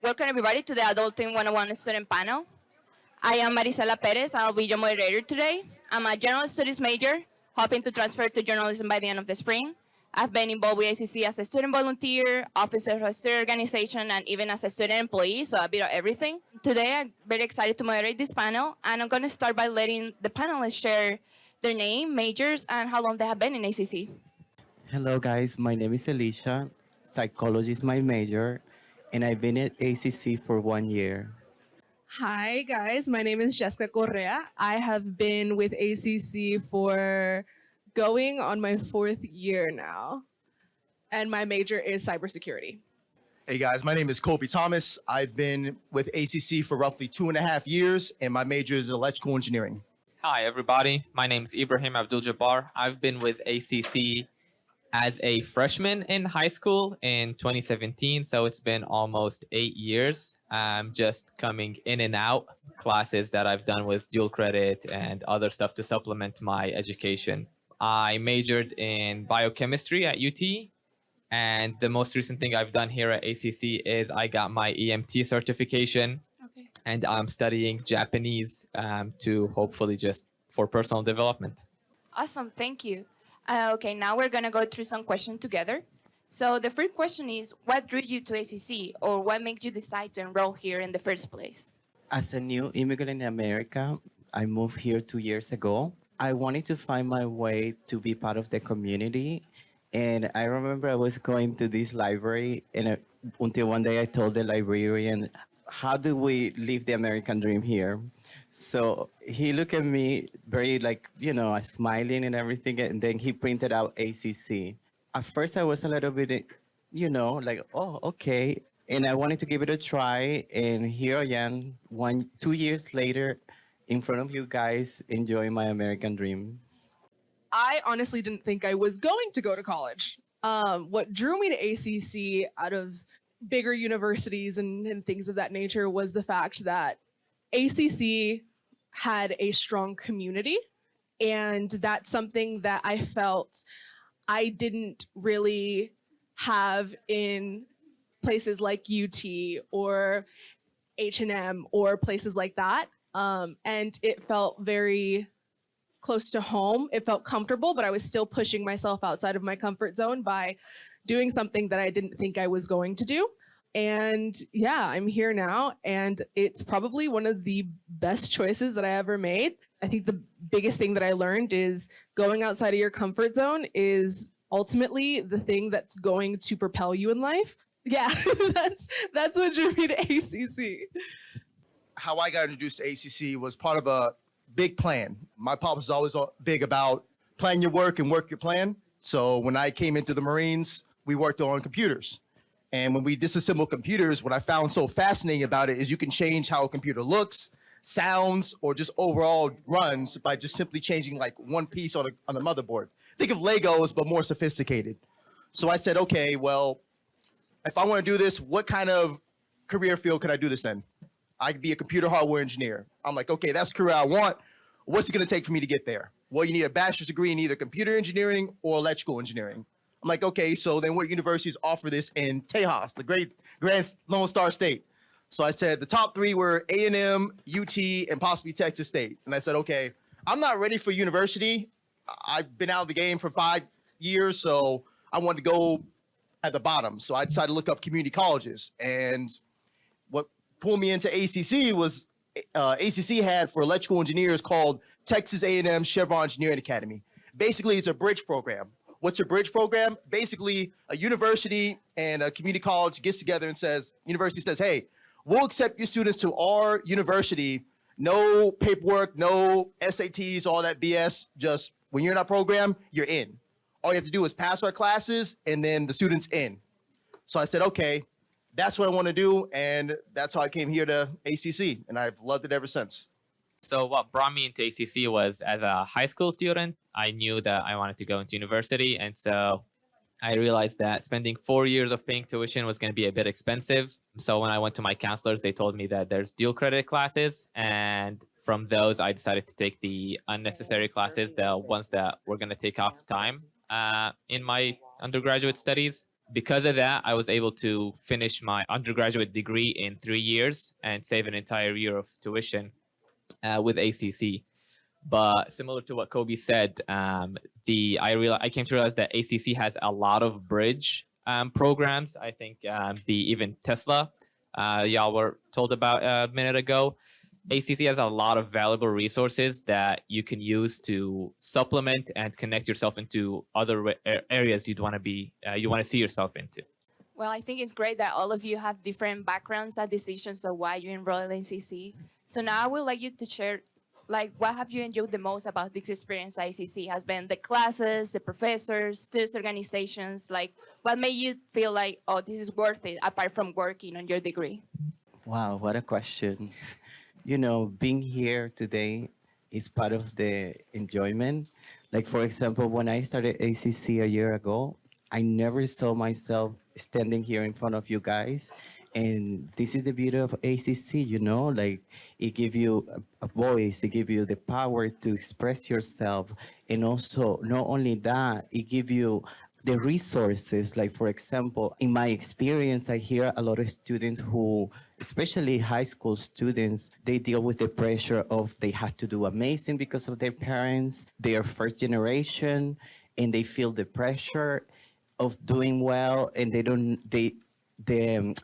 Welcome everybody to the Adulting 101 student panel. I am Marisela Perez. I'll be your moderator today. I'm a general studies major, hoping to transfer to journalism by the end of the spring. I've been involved with ACC as a student volunteer, officer of a student organization, and even as a student employee, so a bit of everything. Today, I'm very excited to moderate this panel, and I'm going to start by letting the panelists share their name, majors, and how long they have been in ACC. Hello, guys. My name is Elisha. Psychology is my major, and I've been at ACC for 1 year. Hi, guys. My name is Jessica Correa. I have been with ACC for going on my 4th year now, and my major is cybersecurity. Hey guys, my name is Colby Thomas. I've been with ACC for roughly 2.5 years, and my major is electrical engineering. Hi, everybody. My name is Ibrahim Abdul-Jabbar. I've been with ACC as a freshman in high school in 2017, so it's been almost 8 years. I'm just coming in and out classes that I've done with dual credit and other stuff to supplement my education. I majored in biochemistry at UT, and the most recent thing I've done here at ACC is I got my EMT certification, and I'm studying Japanese to hopefully just for personal development. Awesome, thank you. Okay, now we're gonna go through some questions together. So the first question is, what drew you to ACC, or what makes you decide to enroll here in the first place? As a new immigrant in America, I moved here 2 years ago. I wanted to find my way to be part of the community. And I remember I was going to this library, and until one day I told the librarian, how do we live the American dream here? So he looked at me very smiling and everything, and then he printed out ACC. At first I was a little bit, oh, okay. And I wanted to give it a try, and here I am, 2 years later, in front of you guys, enjoying my American dream. I honestly didn't think I was going to go to college. What drew me to ACC out of bigger universities and things of that nature was the fact that ACC had a strong community, and that's something that I felt I didn't really have in places like UT or H&M or places like that. And it felt very close to home. It felt comfortable, but I was still pushing myself outside of my comfort zone by doing something that I didn't think I was going to do. And yeah, I'm here now, and it's probably one of the best choices that I ever made. I think the biggest thing that I learned is going outside of your comfort zone is ultimately the thing that's going to propel you in life. Yeah, that's what drew me to ACC. How I got introduced to ACC was part of a big plan. My pop was always big about plan your work and work your plan. So when I came into the Marines, we worked on computers. And when we disassemble computers, what I found so fascinating about it is you can change how a computer looks, sounds, or just overall runs by just simply changing like one piece on a motherboard. Think of Legos, but more sophisticated. So I said, okay, well, if I want to do this, what kind of career field could I do this in? I could be a computer hardware engineer. I'm like, okay, that's the career I want. What's it going to take for me to get there? Well, you need a bachelor's degree in either computer engineering or electrical engineering. I'm like, okay, so then what universities offer this in Tejas, the great Grand Lone Star State? So I said the top 3 were A&M, UT, and possibly Texas State. And I said, okay, I'm not ready for university. I've been out of the game for 5 years, so I wanted to go at the bottom. So I decided to look up community colleges. And what pulled me into ACC was ACC had for electrical engineers called Texas A&M Chevron Engineering Academy. Basically, it's a bridge program. What's a bridge program? Basically, a university and a community college gets together and university says, hey, we'll accept your students to our university. No paperwork, no SATs, all that BS. Just when you're in our program, you're in. All you have to do is pass our classes, and then the student's in. So I said, okay, that's what I want to do, and that's how I came here to ACC, and I've loved it ever since. So what brought me into ACC was, as a high school student, I knew that I wanted to go into university. And so I realized that spending 4 years of paying tuition was going to be a bit expensive. So when I went to my counselors, they told me that there's dual credit classes. And from those, I decided to take the unnecessary classes, the ones that were going to take off time in my undergraduate studies. Because of that, I was able to finish my undergraduate degree in 3 years and save an entire year of tuition with ACC. But similar to what Kobe said, I came to realize that ACC has a lot of bridge programs. I think even Tesla, y'all were told about a minute ago. ACC has a lot of valuable resources that you can use to supplement and connect yourself into other areas you want to see yourself into. Well, I think it's great that all of you have different backgrounds and decisions of why you enrolled in ACC. So now I would like you to share, what have you enjoyed the most about this experience at ACC? Has been the classes, the professors, student organizations? What made you feel like, oh, this is worth it, apart from working on your degree? Wow, what a question. Being here today is part of the enjoyment. Like, for example, when I started ACC a year ago, I never saw myself standing here in front of you guys. And this is the beauty of ACC, it gives you a voice, it gives you the power to express yourself. And also, not only that, it gives you the resources. Like, for example, in my experience, I hear a lot of students who, especially high school students, they deal with the pressure of they have to do amazing because of their parents, they are first generation, and they feel the pressure of doing well, and the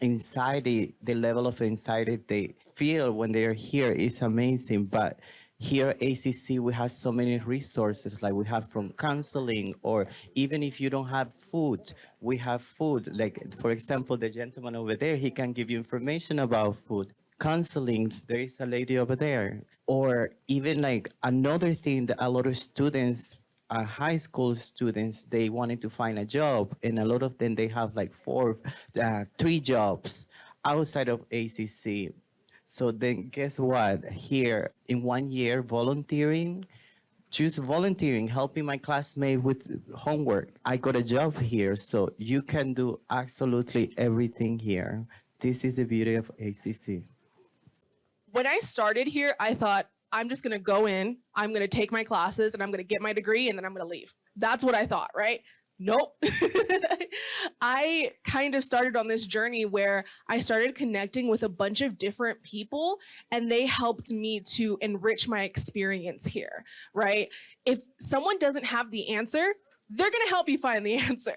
anxiety, the level of anxiety they feel when they are here is amazing. But here at ACC, we have so many resources, like we have from counseling, or even if you don't have food, we have food. Like, for example, the gentleman over there, he can give you information about food. Counseling, there is a lady over there. Or even like another thing that a lot of students, high school students, they wanted to find a job, and a lot of them, they have like 3 jobs outside of ACC. So then guess what? Here in 1 year, choose volunteering, helping my classmate with homework. I got a job here, so you can do absolutely everything here. This is the beauty of ACC. When I started here, I thought, I'm just going to go in, I'm going to take my classes, and I'm going to get my degree, and then I'm going to leave. That's what I thought, right? Nope. I kind of started on this journey where I started connecting with a bunch of different people, and they helped me to enrich my experience here, right? If someone doesn't have the answer, they're going to help you find the answer.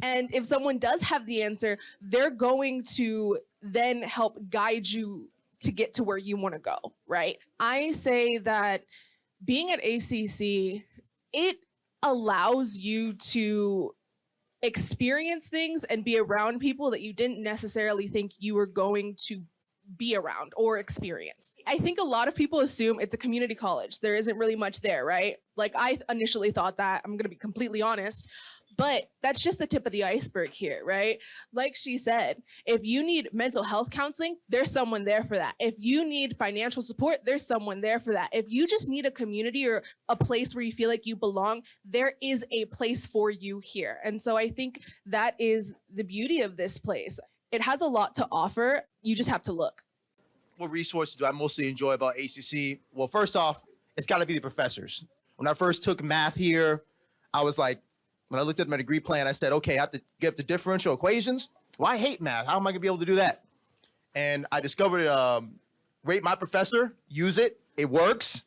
And if someone does have the answer, they're going to then help guide you to get to where you want to go, right? I say that being at ACC, it allows you to experience things and be around people that you didn't necessarily think you were going to be around or experience. I think a lot of people assume it's a community college. There isn't really much there, right? Like, I initially thought that, I'm gonna be completely honest, but that's just the tip of the iceberg here, right? Like she said, if you need mental health counseling, there's someone there for that. If you need financial support, there's someone there for that. If you just need a community or a place where you feel like you belong, there is a place for you here. And so I think that is the beauty of this place. It has a lot to offer. You just have to look. What resources do I mostly enjoy about ACC? Well, first off, it's got to be the professors. When I first took math here, I was like, when I looked at my degree plan, I said, okay, I have to get the differential equations. Well, I hate math. How am I going to be able to do that? And I discovered Rate My Professor, use it. It works.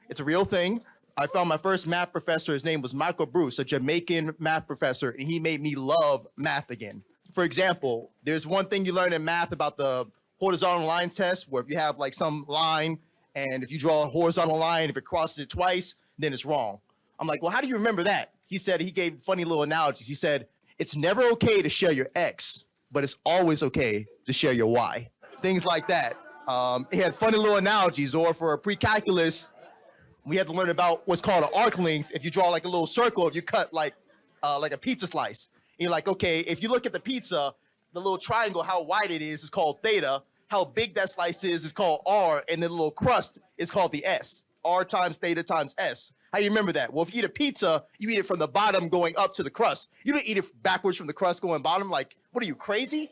It's a real thing. I found my first math professor. His name was Michael Bruce, a Jamaican math professor, and he made me love math again. For example, there's one thing you learn in math about the horizontal line test, where if you have like some line, and if you draw a horizontal line, if it crosses it twice, then it's wrong. I'm like, well, how do you remember that? He said, he gave funny little analogies. He said, it's never okay to share your X, but it's always okay to share your Y. Things like that. He had funny little analogies. Or for pre-calculus, we had to learn about what's called an arc length. If you draw like a little circle, if you cut like a pizza slice. And you're like, okay, if you look at the pizza, the little triangle, how wide it is called theta. How big that slice is called R. And then the little crust is called the S. R times theta times S. How do you remember that? Well, if you eat a pizza, you eat it from the bottom going up to the crust. You don't eat it backwards from the crust going bottom. Like, what are you, crazy?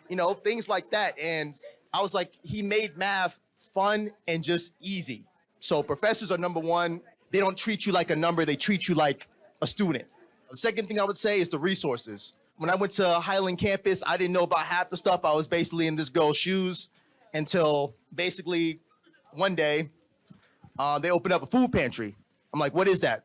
You know, things like that. And I was like, he made math fun and just easy. So professors are number one. They don't treat you like a number. They treat you like a student. The second thing I would say is the resources. When I went to Highland campus, I didn't know about half the stuff. I was basically in this girl's shoes until basically one day they opened up a food pantry. I'm like, what is that?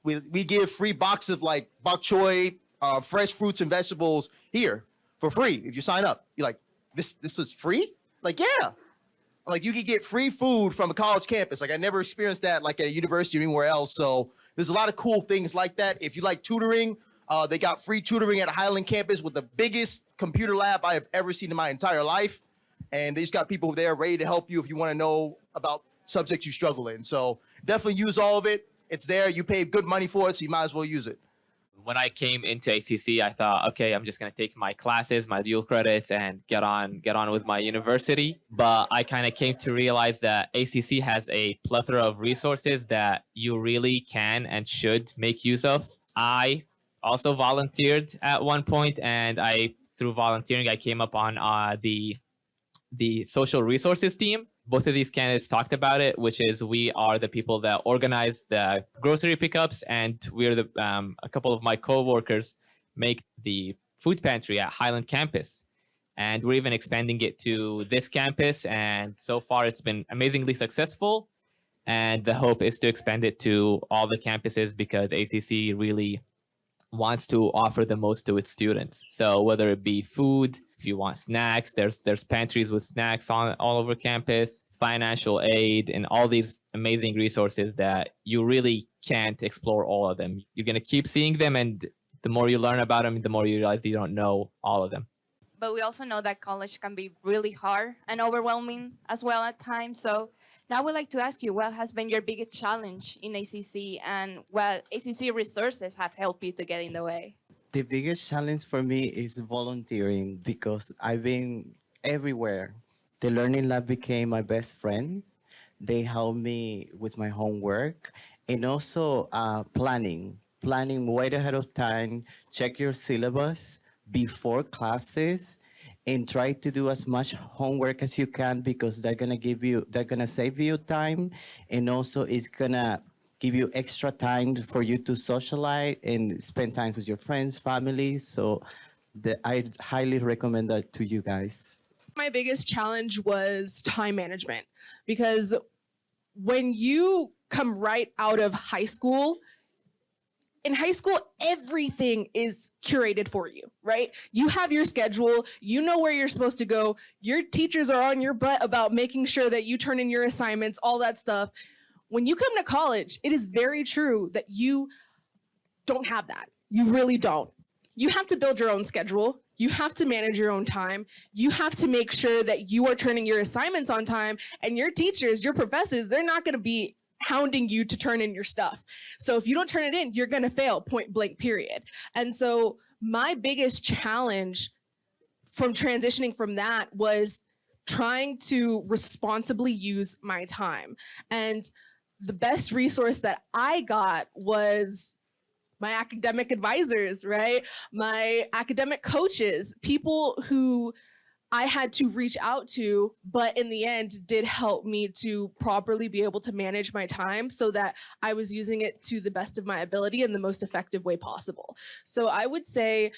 We give free boxes of like bok choy, fresh fruits and vegetables here for free if you sign up. You're like, this is free? Like, yeah. Like, you could get free food from a college campus. Like, I never experienced that like at a university or anywhere else. So there's a lot of cool things like that. If you like tutoring, they got free tutoring at Highland campus with the biggest computer lab I have ever seen in my entire life. And they just got people there ready to help you if you want to know about subjects you struggle in. So definitely use all of it. It's there. You pay good money for it, so you might as well use it. When I came into ACC, I thought, okay, I'm just going to take my classes, my dual credits, and get on with my university. But I kind of came to realize that ACC has a plethora of resources that you really can and should make use of. I also volunteered at one point, and through volunteering, I came up on the social resources team. Both of these candidates talked about it, which is we are the people that organize the grocery pickups, and we're a couple of my coworkers make the food pantry at Highland campus. And we're even expanding it to this campus. And so far it's been amazingly successful. And the hope is to expand it to all the campuses because ACC really wants to offer the most to its students. So whether it be food, if you want snacks, there's pantries with snacks all over campus, financial aid, and all these amazing resources that you really can't explore all of them. You're going to keep seeing them, and the more you learn about them, the more you realize you don't know all of them. But we also know that college can be really hard and overwhelming as well at times. So now I would like to ask you, what has been your biggest challenge in ACC and what ACC resources have helped you to get in the way? The biggest challenge for me is volunteering because I've been everywhere. The Learning Lab became my best friend. They help me with my homework and also planning way ahead of time, check your syllabus before classes and try to do as much homework as you can because they're gonna save you time, and also it's gonna give you extra time for you to socialize and spend time with your friends, family. So I highly recommend that to you guys. My biggest challenge was time management, because when you come right out of high school, in high school, everything is curated for you, right? You have your schedule, you know where you're supposed to go, your teachers are on your butt about making sure that you turn in your assignments, all that stuff. When you come to college, it is very true that you don't have that. You really don't. You have to build your own schedule. You have to manage your own time. You have to make sure that you are turning your assignments on time, and your teachers, your professors, they're not going to be hounding you to turn in your stuff. So if you don't turn it in, you're going to fail, point blank, period. And so my biggest challenge from transitioning from that was trying to responsibly use my time. And the best resource that I got was my academic advisors, right? My academic coaches, people who I had to reach out to, but in the end did help me to properly be able to manage my time so that I was using it to the best of my ability in the most effective way possible. So I would say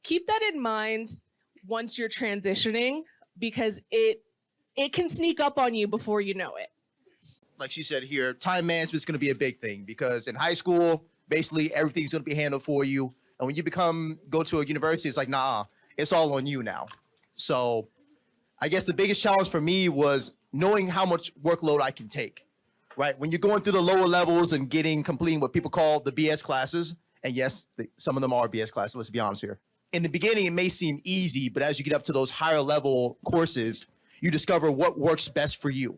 keep that in mind once you're transitioning, because it can sneak up on you before you know it. Like she said here, time management is going to be a big thing because in high school, basically everything's going to be handled for you. And when you go to a university, it's like, nah, it's all on you now. So I guess the biggest challenge for me was knowing how much workload I can take, right? When you're going through the lower levels and completing what people call the BS classes, and yes, some of them are BS classes, let's be honest here. In the beginning, it may seem easy, but as you get up to those higher level courses, you discover what works best for you.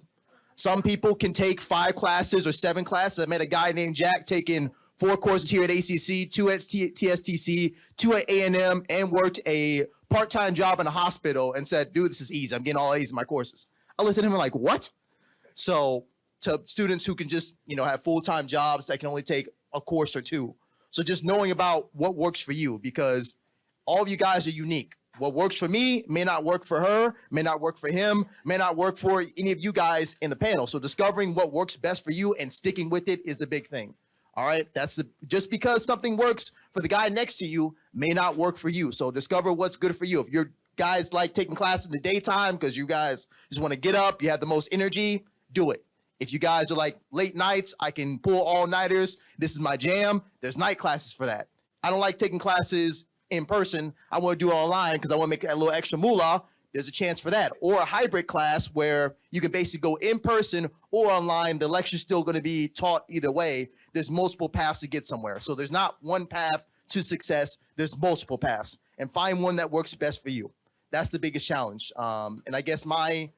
Some people can take 5 classes or 7 classes. I met a guy named Jack taking 4 courses here at ACC, 2 at TSTC, 2 at A&M, and worked a part-time job in a hospital and said, dude, this is easy. I'm getting all A's in my courses. I listened to him and like, what? So to students who can just, have full-time jobs that can only take a course or 2. So just knowing about what works for you, because all of you guys are unique. What works for me may not work for her, may not work for him, may not work for any of you guys in the panel. So discovering what works best for you and sticking with it is the big thing. All right, just because something works for the guy next to you may not work for you. So discover what's good for you. If you're guys like taking classes in the daytime because you guys just want to get up, you have the most energy, do it. If you guys are like late nights, I can pull all-nighters. This is my jam. There's night classes for that. I don't like taking classes in person. I want to do it online because I want to make a little extra moolah. There's a chance for that. Or a hybrid class where you can basically go in person or online. The lecture's still going to be taught either way. There's multiple paths to get somewhere. So there's not one path to success. There's multiple paths. And find one that works best for you. That's the biggest challenge. And I guess my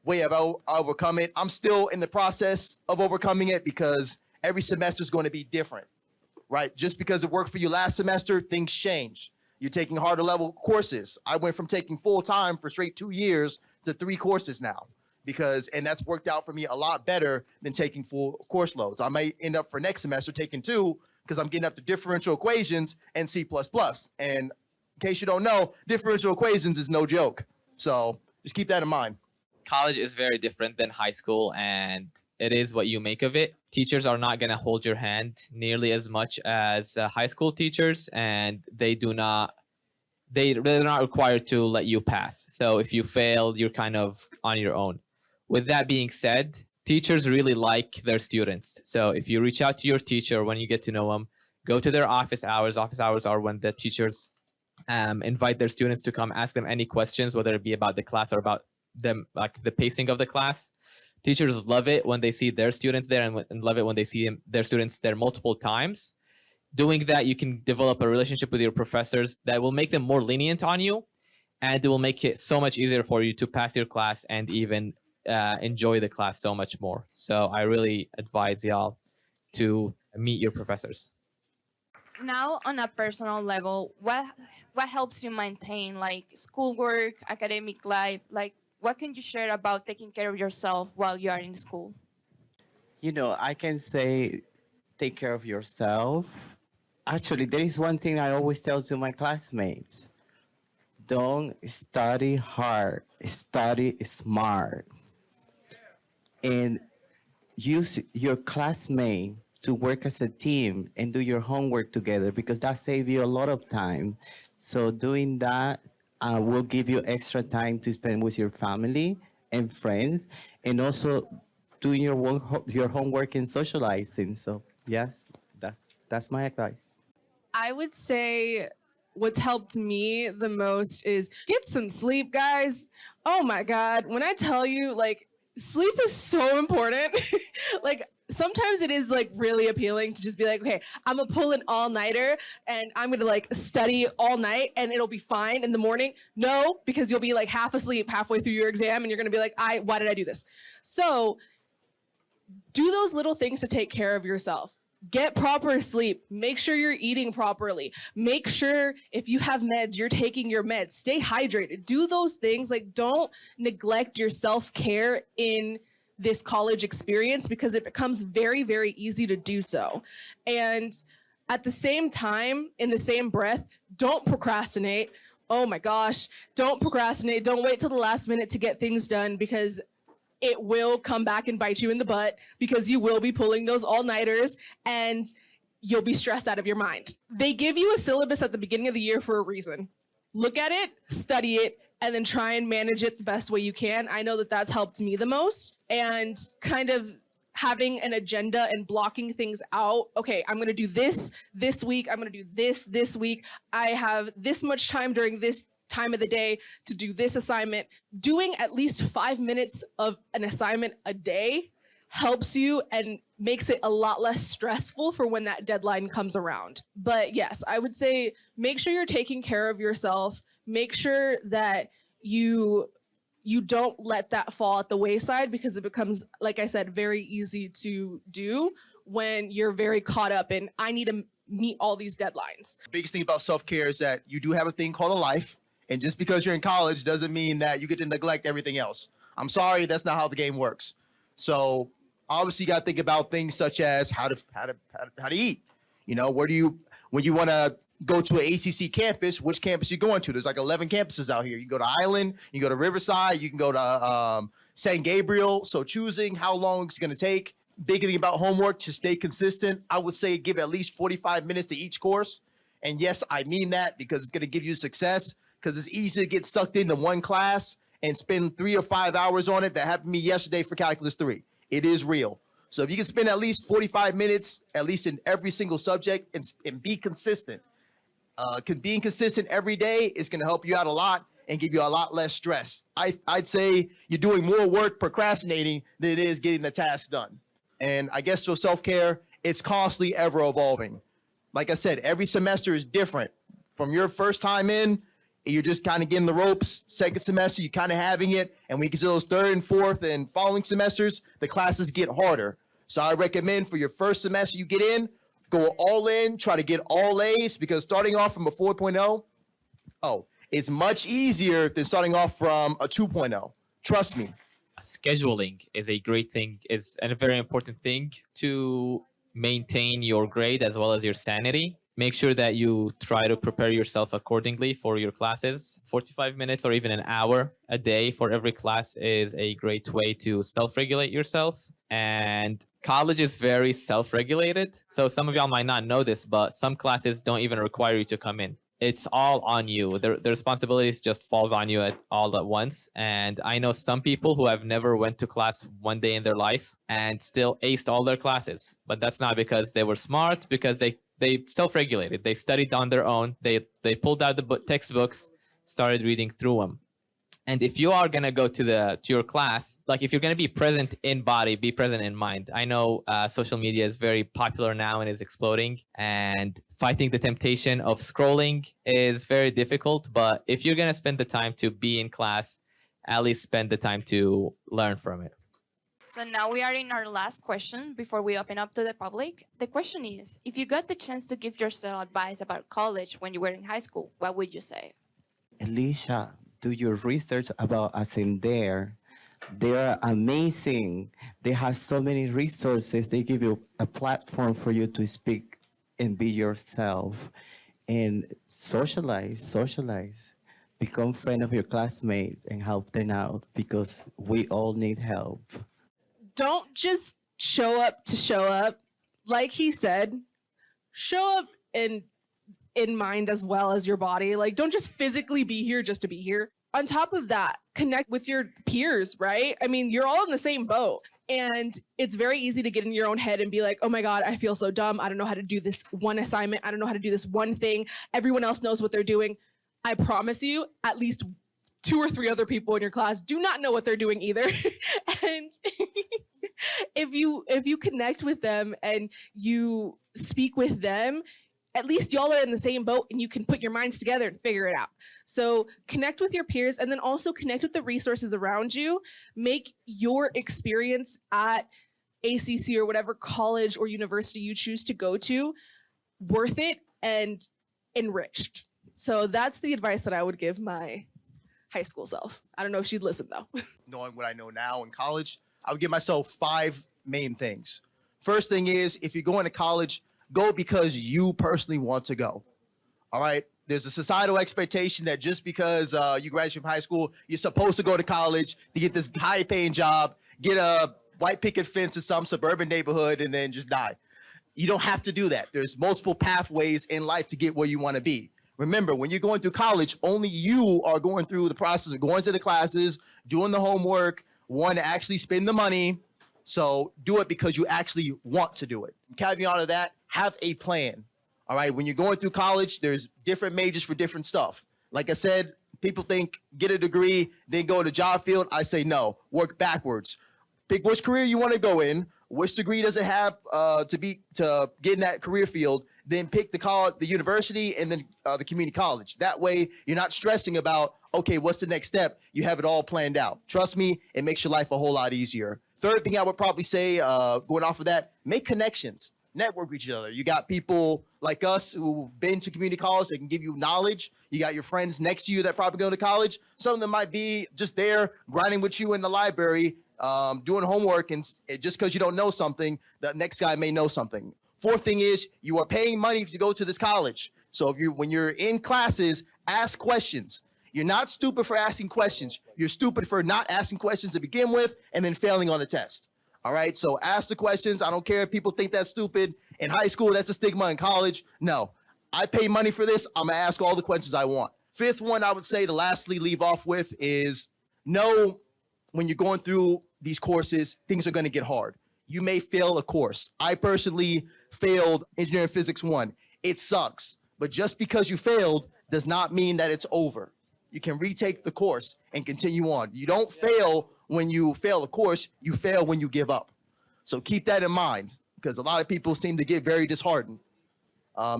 way of overcome it, I'm still in the process of overcoming it because every semester is going to be different, right? Just because it worked for you last semester, things change. You're taking harder level courses. I went from taking full time for straight 2 years to 3 courses now and that's worked out for me a lot better than taking full course loads. I might end up for next semester taking 2 because I'm getting up to differential equations and C++. And in case you don't know, differential equations is no joke. So just keep that in mind. College is very different than high school, and it is what you make of it. Teachers are not going to hold your hand nearly as much as high school teachers, and they're not required to let you pass. So if you fail, you're kind of on your own. With that being said, teachers really like their students. So if you reach out to your teacher when you get to know them, go to their office hours. Office hours are when the teachers invite their students to come ask them any questions, whether it be about the class or about them, like the pacing of the class. Teachers love it when they see their students there and love it when they see their students there multiple times. Doing that, you can develop a relationship with your professors that will make them more lenient on you, and it will make it so much easier for you to pass your class and even enjoy the class so much more. So I really advise y'all to meet your professors. Now, on a personal level, what helps you maintain like schoolwork, academic life? Like, what can you share about taking care of yourself while you are in school? You know, I can say take care of yourself. Actually, there is one thing I always tell to my classmates. Don't study hard, study smart. And use your classmate to work as a team and do your homework together because that saves you a lot of time. So doing that will give you extra time to spend with your family and friends, and also doing your homework and socializing. So yes, that's my advice. I would say what's helped me the most is get some sleep, guys. Oh my God. When I tell you, like, sleep is so important. Like, sometimes it is like really appealing to just be like, okay, I'm gonna pull an all-nighter and I'm gonna like study all night and it'll be fine in the morning. No, because you'll be like half asleep halfway through your exam and you're gonna be like, why did I do this? So do those little things to take care of yourself. Get proper sleep. Make sure you're eating properly. Make sure if you have meds, you're taking your meds. Stay hydrated. Do those things. Like, don't neglect your self-care in this college experience because it becomes very, very easy to do so. And at the same time, in the same breath, don't procrastinate. Oh my gosh, don't procrastinate. Don't wait till the last minute to get things done because it will come back and bite you in the butt because you will be pulling those all-nighters and you'll be stressed out of your mind. They give you a syllabus at the beginning of the year for a reason. Look at it, study it, and then try and manage it the best way you can. I know that that's helped me the most. And kind of having an agenda and blocking things out. Okay, I'm gonna do this week. I'm gonna do this week. I have this much time during this time of the day to do this assignment. Doing at least 5 minutes of an assignment a day helps you and makes it a lot less stressful for when that deadline comes around. But yes, I would say make sure you're taking care of yourself. Make sure that you don't let that fall at the wayside because it becomes, like I said, very easy to do when you're very caught up in, I need to meet all these deadlines. The biggest thing about self-care is that you do have a thing called a life. And just because you're in college doesn't mean that you get to neglect everything else. I'm sorry, that's not how the game works. So obviously you got to think about things such as how to eat. You know, when you want to go to an ACC campus, which campus you going to? There's like 11 campuses out here. You can go to Island, you can go to Riverside, you can go to San Gabriel. So choosing how long it's going to take. Big thing about homework, to stay consistent. I would say give at least 45 minutes to each course. And yes, I mean that because it's going to give you success, because it's easy to get sucked into one class and spend 3 or 5 hours on it. That happened to me yesterday for Calculus 3. It is real. So if you can spend at least 45 minutes, at least in every single subject, and be consistent. Being consistent every day is going to help you out a lot and give you a lot less stress. I'd say you're doing more work procrastinating than it is getting the task done. And I guess for self-care, it's constantly ever evolving. Like I said, every semester is different. From your first time in, you're just kind of getting the ropes. Second semester, you're kind of having it. And when you get to those third and fourth and following semesters, the classes get harder. So I recommend for your first semester you get in, go all in, try to get all A's, because starting off from a 4.0, it's much easier than starting off from a 2.0. Trust me. Scheduling is a great thing, is a very important thing to maintain your grade as well as your sanity. Make sure that you try to prepare yourself accordingly for your classes. 45 minutes or even an hour a day for every class is a great way to self-regulate yourself. And college is very self-regulated. So some of y'all might not know this, but some classes don't even require you to come in. It's all on you. The responsibilities just falls on you all at once. And I know some people who have never went to class one day in their life and still aced all their classes. But that's not because they were smart, because they self-regulated. They studied on their own. They pulled out the textbooks, started reading through them. And if you are gonna go to your class, like if you're gonna be present in body, be present in mind. I know social media is very popular now and is exploding, and fighting the temptation of scrolling is very difficult. But if you're gonna spend the time to be in class, at least spend the time to learn from it. So now we are in our last question before we open up to the public. The question is, if you got the chance to give yourself advice about college when you were in high school, what would you say? Alicia, do your research about us in there. They are amazing. They have so many resources. They give you a platform for you to speak and be yourself and socialize. Become friend of your classmates and help them out, because we all need help. Don't just show up to show up. Like he said, show up in mind as well as your body. Like, don't just physically be here just to be here. On top of that, connect with your peers, right? I mean, you're all in the same boat. And it's very easy to get in your own head and be like, oh my God, I feel so dumb. I don't know how to do this one assignment. I don't know how to do this one thing. Everyone else knows what they're doing. I promise you, at least 2 or 3 other people in your class do not know what they're doing either. And if you connect with them and you speak with them, at least y'all are in the same boat and you can put your minds together and figure it out. So connect with your peers, and then also connect with the resources around you. Make your experience at ACC or whatever college or university you choose to go to worth it and enriched. So that's the advice that I would give my high school self. I don't know if she'd listen though. Knowing what I know now in college, I would give myself 5 main things. First thing is, if you're going to college, go because you personally want to go. All right? There's a societal expectation that just because you graduate from high school, you're supposed to go to college to get this high-paying job, get a white picket fence in some suburban neighborhood, and then just die. You don't have to do that. There's multiple pathways in life to get where you want to be. Remember, when you're going through college, only you are going through the process of going to the classes, doing the homework, wanting to actually spend the money. So do it because you actually want to do it. Caveat of that, have a plan. All right, when you're going through college, there's different majors for different stuff. Like I said, people think get a degree, then go to job field. I say no, work backwards. Pick which career you want to go in, which degree does it have to get in that career field, then pick the college, the university, and then the community college. That way, you're not stressing about, okay, what's the next step? You have it all planned out. Trust me, it makes your life a whole lot easier. Third thing I would probably say, going off of that, make connections. Network with each other. You got people like us who've been to community college that can give you knowledge. You got your friends next to you that probably go to college. Some of them might be just there grinding with you in the library, doing homework, and just because you don't know something, the next guy may know something. Fourth thing is, you are paying money to go to this college. So when you're in classes, ask questions. You're not stupid for asking questions. You're stupid for not asking questions to begin with and then failing on the test. All right, so ask the questions. I don't care if people think that's stupid. In high school, that's a stigma. In college, no. I pay money for this. I'm gonna ask all the questions I want. Fifth one, I would say to lastly leave off with is know when you're going through these courses, things are gonna get hard. You may fail a course. I personally failed Engineering Physics 1. It sucks, but just because you failed does not mean that it's over. You can retake the course and continue on. You don't fail when you fail a course, you fail when you give up. So keep that in mind, because a lot of people seem to get very disheartened.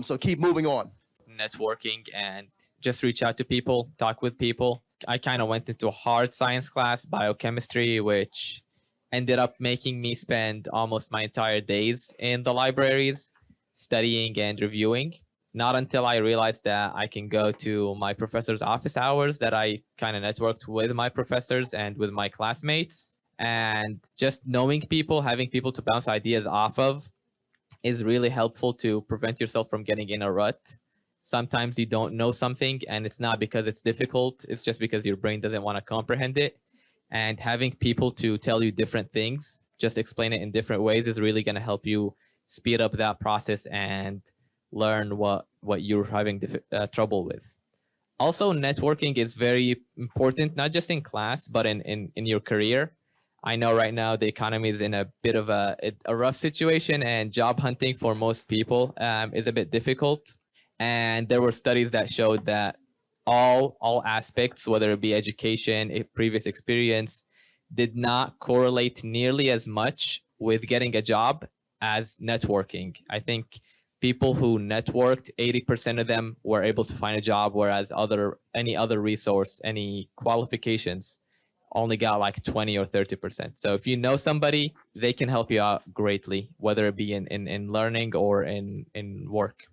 So keep moving on. Networking and just reach out to people, talk with people. I kind of went into a hard science class, biochemistry, which ended up making me spend almost my entire days in the libraries studying and reviewing. Not until I realized that I can go to my professor's office hours that I kind of networked with my professors and with my classmates. And just knowing people, having people to bounce ideas off of is really helpful to prevent yourself from getting in a rut. Sometimes you don't know something and it's not because it's difficult, it's just because your brain doesn't want to comprehend it. And having people to tell you different things, just explain it in different ways, is really going to help you speed up that process and learn what you're having trouble with. Also, networking is very important, not just in class, but in your career. I know right now the economy is in a bit of a rough situation, and job hunting for most people is a bit difficult. And there were studies that showed that all aspects, whether it be education, previous experience, did not correlate nearly as much with getting a job as networking. I think people who networked, 80% of them were able to find a job, whereas any other resource, any qualifications, only got like 20 or 30%. So if you know somebody, they can help you out greatly, whether it be in learning or in work.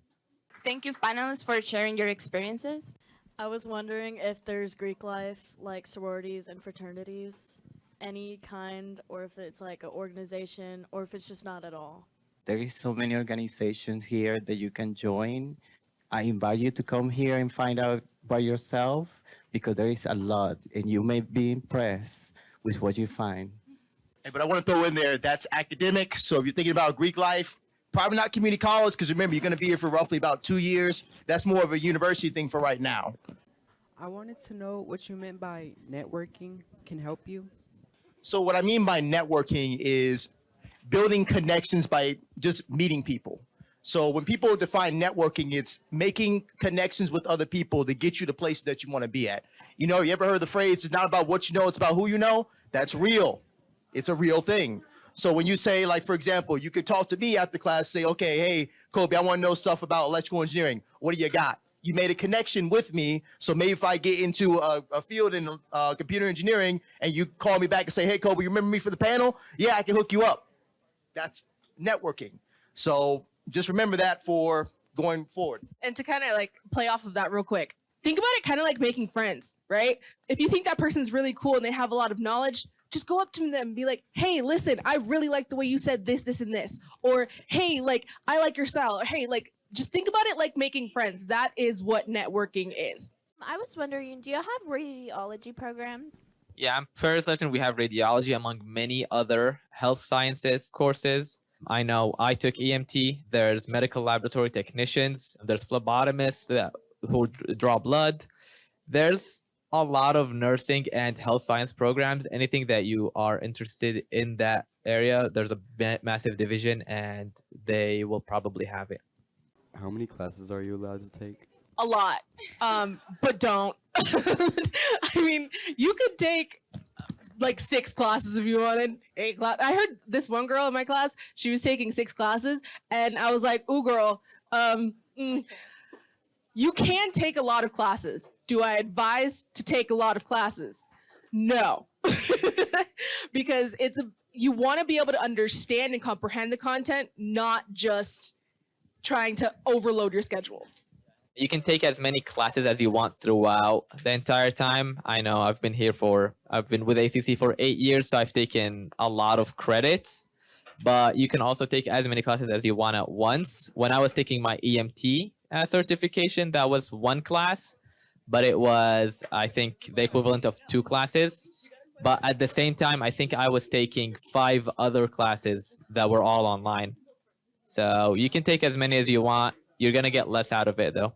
Thank you, panelists, for sharing your experiences. I was wondering if there's Greek life, like sororities and fraternities, any kind, or if it's like an organization, or if it's just not at all. There is so many organizations here that you can join. I invite you to come here and find out by yourself, because there is a lot and you may be impressed with what you find. Hey, but I want to throw in there, that's academic. So if you're thinking about Greek life, probably not community college, because remember, you're going to be here for roughly about 2 years. That's more of a university thing for right now. I wanted to know what you meant by networking can help you. So what I mean by networking is building connections by just meeting people. So when people define networking, it's making connections with other people to get you to places that you want to be at. You know, you ever heard the phrase, it's not about what you know, it's about who you know? That's real. It's a real thing. So when you say, like, for example, you could talk to me after class, say, okay, hey, Kobe, I want to know stuff about electrical engineering. What do you got? You made a connection with me. So maybe if I get into a field in computer engineering and you call me back and say, hey, Kobe, you remember me for the panel? Yeah, I can hook you up. That's networking. So just remember that for going forward. And to kind of like play off of that real quick, think about it kind of like making friends, right? If you think that person's really cool and they have a lot of knowledge, just go up to them and be like, hey, listen, I really like the way you said this, this, and this. Or, hey, like, I like your style. Or, hey, like, just think about it like making friends. That is what networking is. I was wondering, do you have radiology programs? Yeah, I'm very certain we have radiology among many other health sciences courses. I know I took EMT. There's medical laboratory technicians. There's phlebotomists who draw blood. There's a lot of nursing and health science programs. Anything that you are interested in that area, there's a massive division and they will probably have it. How many classes are you allowed to take? A lot, but don't. I mean, you could take like 6 classes if you wanted. 8 classes. I heard this one girl in my class, she was taking 6 classes, and I was like, ooh, girl, you can take a lot of classes. Do I advise to take a lot of classes? No, because you want to be able to understand and comprehend the content, not just trying to overload your schedule. You can take as many classes as you want throughout the entire time. I know I've been with ACC for 8 years, so I've taken a lot of credits, but you can also take as many classes as you want at once. When I was taking my EMT certification, that was 1 class, but it was, I think, the equivalent of 2 classes. But at the same time, I think I was taking 5 other classes that were all online. So you can take as many as you want. you're going to get less out of it, though.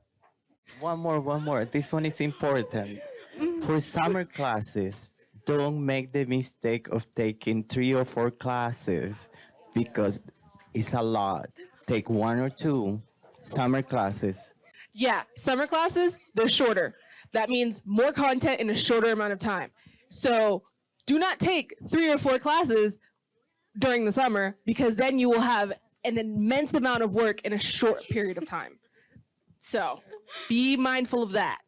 One more. This one is important. For summer classes, don't make the mistake of taking 3 or 4 classes because it's a lot. Take 1 or 2 summer classes. Yeah, summer classes, they're shorter. That means more content in a shorter amount of time. So do not take 3 or 4 classes during the summer because then you will have an immense amount of work in a short period of time. So be mindful of that.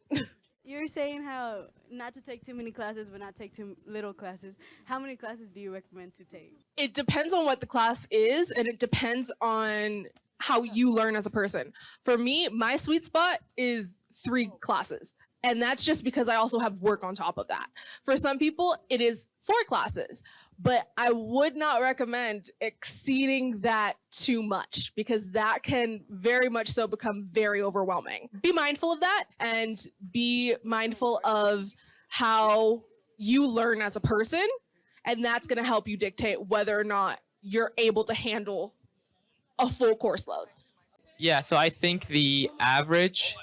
You were saying how not to take too many classes, but not take too little classes. How many classes do you recommend to take? It depends on what the class is, and it depends on how you learn as a person. For me, my sweet spot is 3 classes. And that's just because I also have work on top of that. For some people, it is 4 classes, but I would not recommend exceeding that too much because that can very much so become very overwhelming. Be mindful of that and be mindful of how you learn as a person, and that's gonna help you dictate whether or not you're able to handle a full course load. Yeah, so I think the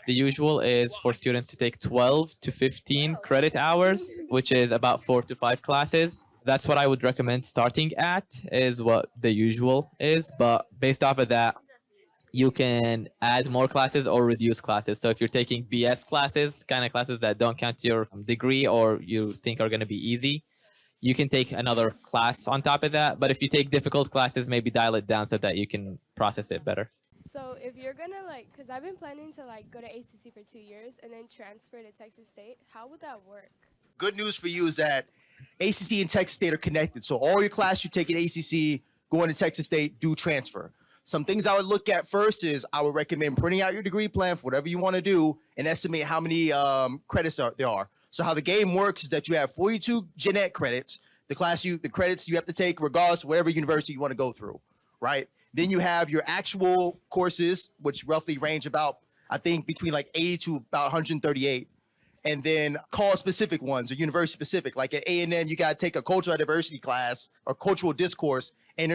usual is for students to take 12 to 15 credit hours, which is about 4 to 5 classes. That's what I would recommend starting at, is what the usual is. But based off of that, you can add more classes or reduce classes. So if you're taking BS classes, kind of classes that don't count your degree or you think are going to be easy, you can take another class on top of that. But if you take difficult classes, maybe dial it down so that you can process it better. So if you're gonna because I've been planning to go to ACC for 2 years and then transfer to Texas State, how would that work? Good news for you is that ACC and Texas State are connected. So all your class you take at ACC, going to Texas State, do transfer. Some things I would look at first is I would recommend printing out your degree plan for whatever you want to do and estimate how many credits there are. So how the game works is that you have 42 gen ed credits, the credits you have to take regardless of whatever university you want to go through, right? Then you have your actual courses, which roughly range about, I think, between 80 to about 138. And then call-specific ones or university-specific. Like at A&M, you got to take a cultural diversity class or cultural discourse and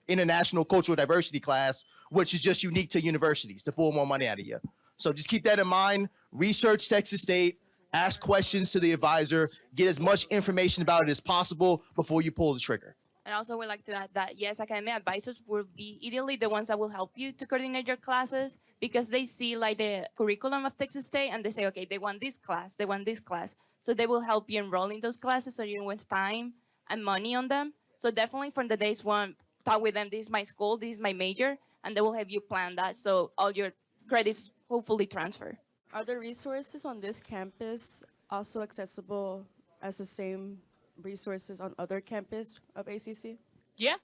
international cultural diversity class, which is just unique to universities to pull more money out of you. So just keep that in mind. Research Texas State. Ask questions to the advisor. Get as much information about it as possible before you pull the trigger. And also would like to add that, yes, academic advisors will be ideally the ones that will help you to coordinate your classes because they see the curriculum of Texas State and they say, okay, they want this class, they want this class. So they will help you enroll in those classes so you don't waste time and money on them. So definitely from the days one, talk with them, this is my school, this is my major, and they will have you plan that so all your credits hopefully transfer. Are the resources on this campus also accessible as the same resources on other campus of ACC? Yeah.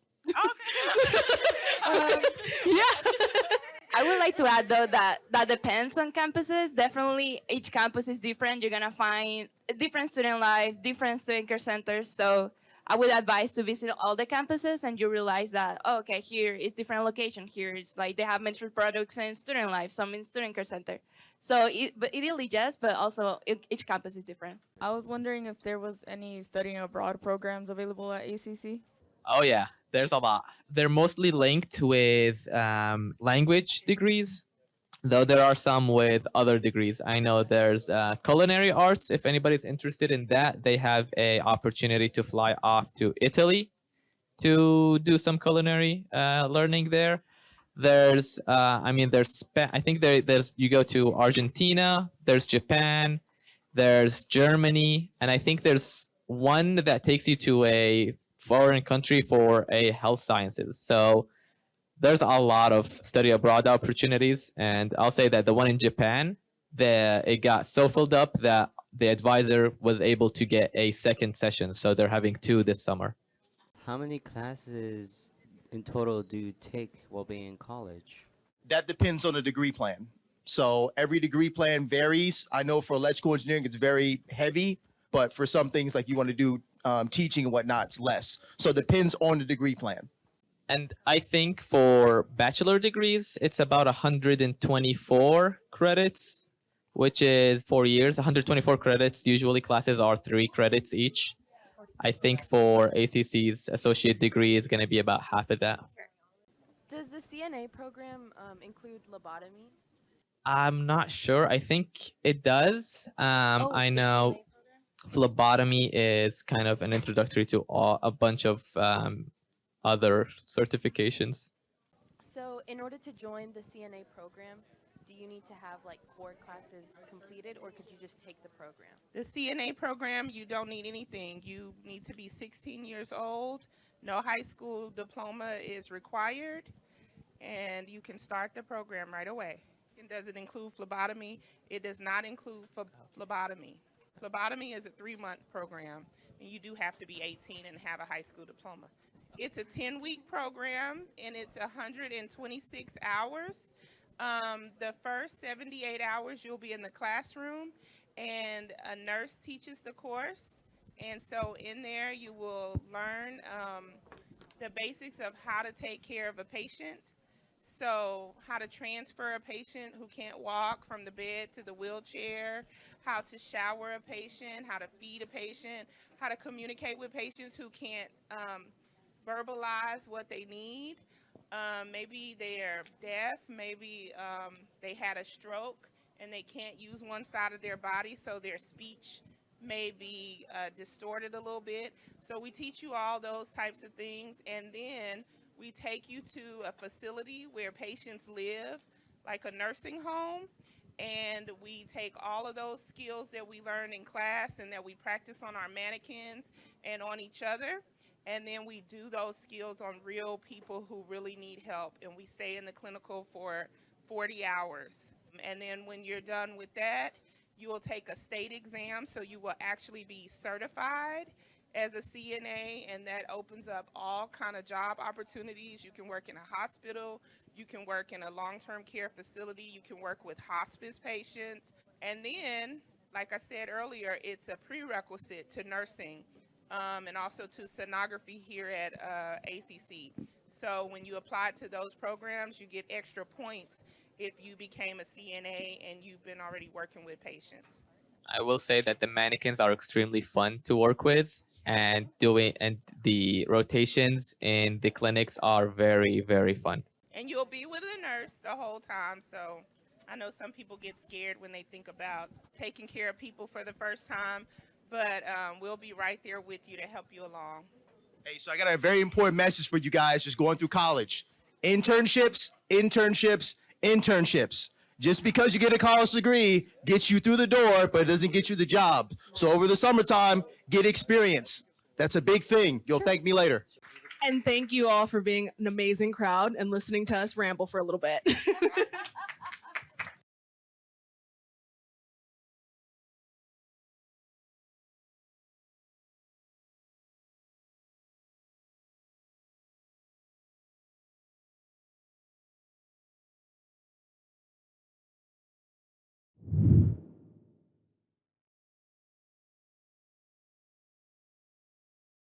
Yeah. I would like to add though that depends on campuses. Definitely each campus is different. You're gonna find a different student life, different student care centers. So I would advise to visit all the campuses and you realize that, oh, okay, here is different location. Here it's they have mental products in student life, some in student care center. So but ideally yes, but also each campus is different. I was wondering if there was any studying abroad programs available at ACC. Oh, yeah, there's a lot. They're mostly linked with language degrees, though there are some with other degrees. I know there's culinary arts. If anybody's interested in that, they have a opportunity to fly off to Italy to do some culinary learning there. There's, I think there's, you go to Argentina, there's Japan, there's Germany, and I think there's one that takes you to a foreign country for a health sciences. So there's a lot of study abroad opportunities. And I'll say that the one in Japan, it got so filled up that the advisor was able to get a second session. So they're having 2 this summer. How many classes in total do you take while being in college? That depends on the degree plan. So every degree plan varies. I know for electrical engineering, it's very heavy, but for some things like you want to do teaching and whatnot, it's less. So it depends on the degree plan. And I think for bachelor degrees, it's about 124 credits, which is 4 years, 124 credits. Usually classes are 3 credits each. I think for ACC's associate degree is going to be about half of that. Does the CNA program include lobotomy? I'm not sure. I think it does. I know phlebotomy is kind of an introductory to a bunch of other certifications. So in order to join the CNA program, do you need to have like core classes completed, or could you just take the program? The CNA program, you don't need anything. You need to be 16 years old. No high school diploma is required, and you can start the program right away. And does it include phlebotomy? It does not include phlebotomy. Phlebotomy is a 3-month program, and you do have to be 18 and have a high school diploma. It's a 10-week program, and it's 126 hours. The first 78 hours, you'll be in the classroom, and a nurse teaches the course. And so in there, you will learn the basics of how to take care of a patient. So how to transfer a patient who can't walk from the bed to the wheelchair, how to shower a patient, how to feed a patient, how to communicate with patients who can't verbalize what they need. Maybe they're deaf, maybe they had a stroke and they can't use one side of their body, so their speech may be distorted a little bit. So we teach you all those types of things, and then we take you to a facility where patients live, like a nursing home, and we take all of those skills that we learn in class and that we practice on our mannequins and on each other. And then we do those skills on real people who really need help. And we stay in the clinical for 40 hours. And then when you're done with that, you will take a state exam. So you will actually be certified as a CNA. And that opens up all kind of job opportunities. You can work in a hospital. You can work in a long-term care facility. You can work with hospice patients. And then, like I said earlier, it's a prerequisite to nursing. And also to sonography here at ACC. So when you apply to those programs, you get extra points if you became a CNA and you've been already working with patients. I will say that the mannequins are extremely fun to work with, and the rotations in the clinics are very, very fun. And you'll be with a nurse the whole time. So I know some people get scared when they think about taking care of people for the first time. But we'll be right there with you to help you along. Hey, so I got a very important message for you guys just going through college. Internships, internships, internships. Just because you get a college degree gets you through the door, but it doesn't get you the job. So over the summertime, get experience. That's a big thing. You'll thank me later. And thank you all for being an amazing crowd and listening to us ramble for a little bit.